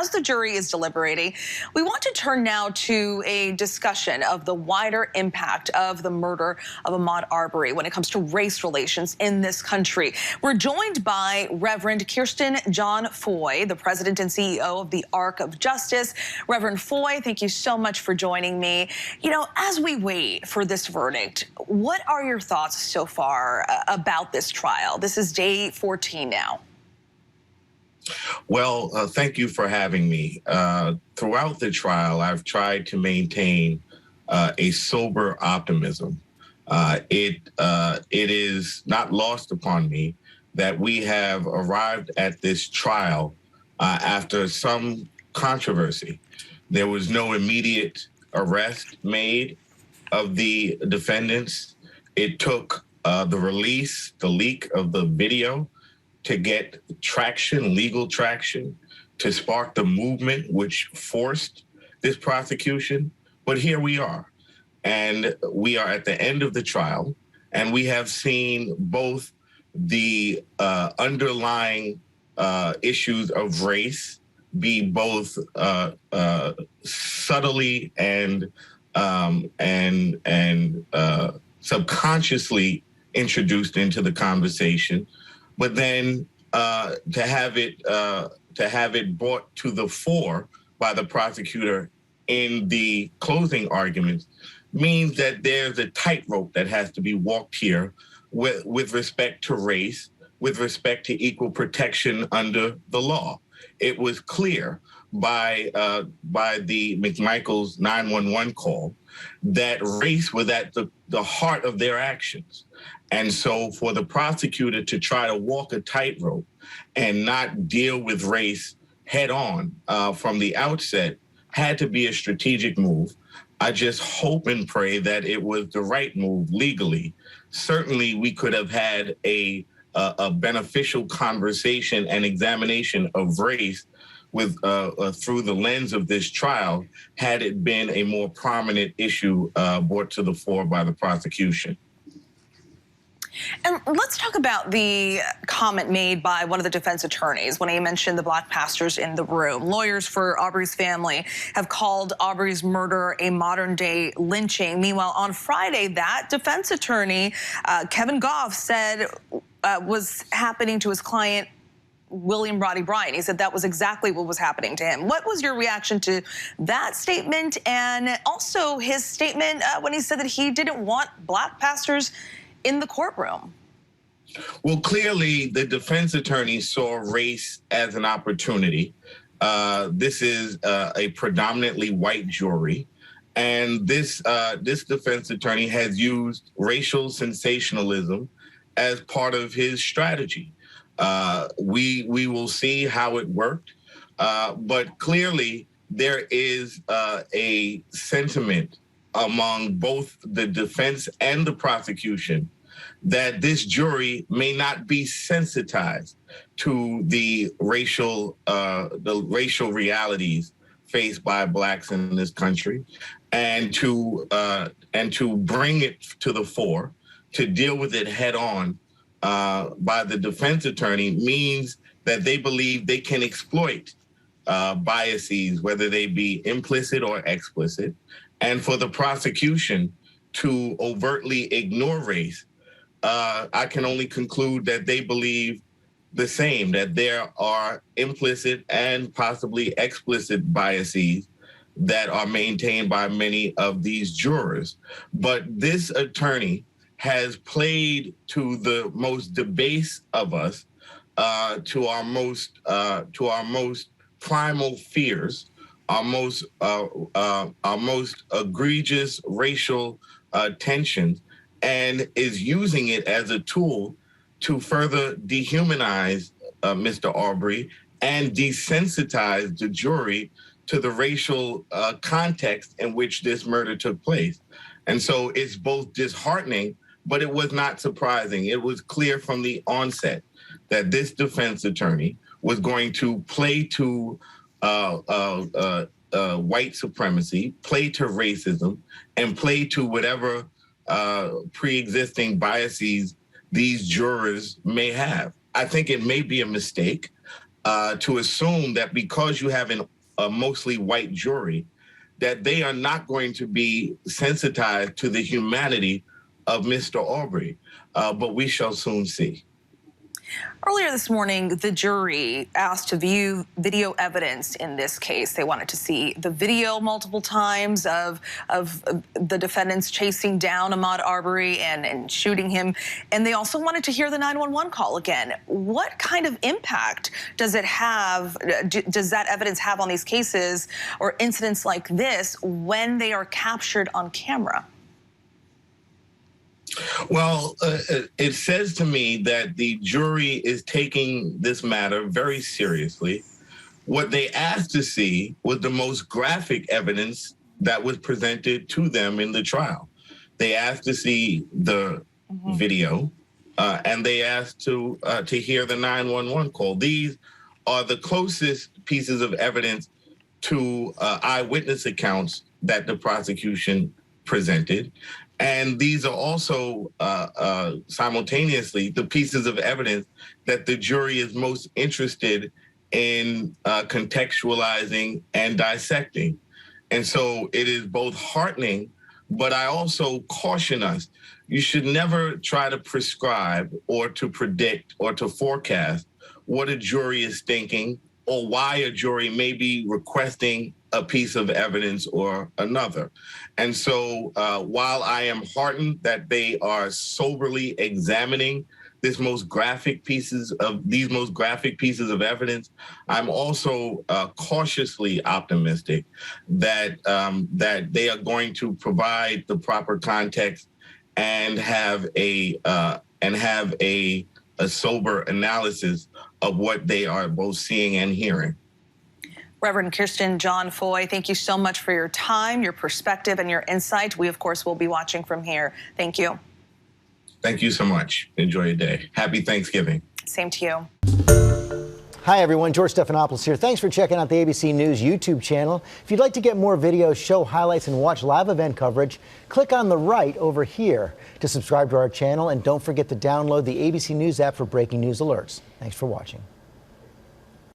as the jury is deliberating, we want to turn now to a discussion of the wider impact of the murder of Ahmaud Arbery when it comes to race relations in this country. We're joined by Reverend Kirsten John Foy, the president and CEO of the Ark of Justice. Reverend Foy, thank you so much for joining me. You know, as we wait for this verdict, what are your thoughts so far about this trial? This is day 14 now. Well, thank you for having me. Throughout the trial, I've tried to maintain a sober optimism. It is not lost upon me that we have arrived at this trial after some controversy. There was no immediate arrest made of the defendants. It took the leak of the video to get traction, legal traction, to spark the movement which forced this prosecution. But here we are, and we are at the end of the trial, and we have seen both the underlying issues of race be both subtly and subconsciously introduced into the conversation, but then to have it brought to the fore by the prosecutor in the closing arguments means that there's a tightrope that has to be walked here with respect to race, with respect to equal protection under the law. It was clear by the McMichael's 911 call that race was at the heart of their actions. And so for the prosecutor to try to walk a tightrope and not deal with race head on from the outset had to be a strategic move. I just hope and pray that it was the right move legally. Certainly we could have had a beneficial conversation and examination of race with through the lens of this trial had it been a more prominent issue brought to the fore by the prosecution. And let's talk about the comment made by one of the defense attorneys when he mentioned the black pastors in the room. Lawyers for Arbery's family have called Arbery's murder a modern-day lynching. Meanwhile, on Friday, that defense attorney, Kevin Goff, said was happening to his client, William Roddy Bryant. He said that was exactly what was happening to him. What was your reaction to that statement, and also his statement when he said that he didn't want black pastors in the courtroom? Well, clearly the defense attorney saw race as an opportunity. This is a predominantly white jury, and this defense attorney has used racial sensationalism as part of his strategy. We will see how it worked, but clearly there is a sentiment among both the defense and the prosecution that this jury may not be sensitized to the racial realities faced by blacks in this country, and to bring it to the fore, to deal with it head on by the defense attorney means that they believe they can exploit biases, whether they be implicit or explicit. And for the prosecution to overtly ignore race, I can only conclude that they believe the same, that there are implicit and possibly explicit biases that are maintained by many of these jurors. But this attorney has played to the most debased of us, to our most primal fears, our most egregious racial tensions, and is using it as a tool to further dehumanize Mr. Arbery and desensitize the jury to the racial context in which this murder took place. And so it's both disheartening, but it was not surprising. It was clear from the onset that this defense attorney was going to play to white supremacy, play to racism, and play to whatever pre-existing biases these jurors may have. I think it may be a mistake. to assume that because you have a mostly white jury, that they are not going to be sensitized to the humanity of Mr. Arbery. But we shall soon see. Earlier this morning, the jury asked to view video evidence in this case. They wanted to see the video multiple times of the defendants chasing down Ahmaud Arbery and shooting him. And they also wanted to hear the 911 call again. What kind of impact does it have, does that evidence have on these cases or incidents like this when they are captured on camera? Well, it says to me that the jury is taking this matter very seriously. What they asked to see was the most graphic evidence that was presented to them in the trial. They asked to see the video, and they asked to hear the 911 call. These are the closest pieces of evidence to eyewitness accounts that the prosecution presented. And these are also simultaneously the pieces of evidence that the jury is most interested in contextualizing and dissecting. And so it is both heartening, but I also caution us. You should never try to prescribe or to predict or to forecast what a jury is thinking or why a jury may be requesting a piece of evidence or another. And so while I am heartened that they are soberly examining these most graphic pieces of evidence, I'm also cautiously optimistic that that they are going to provide the proper context and have a sober analysis of what they are both seeing and hearing. Reverend Kirsten John Foy, thank you so much for your time, your perspective, and your insight. We, of course, will be watching from here. Thank you. Thank you so much. Enjoy your day. Happy Thanksgiving. Same to you. Hi, everyone. George Stephanopoulos here. Thanks for checking out the ABC News YouTube channel. If you'd like to get more videos, show highlights, and watch live event coverage, click on the right over here to subscribe to our channel. And don't forget to download the ABC News app for breaking news alerts. Thanks for watching.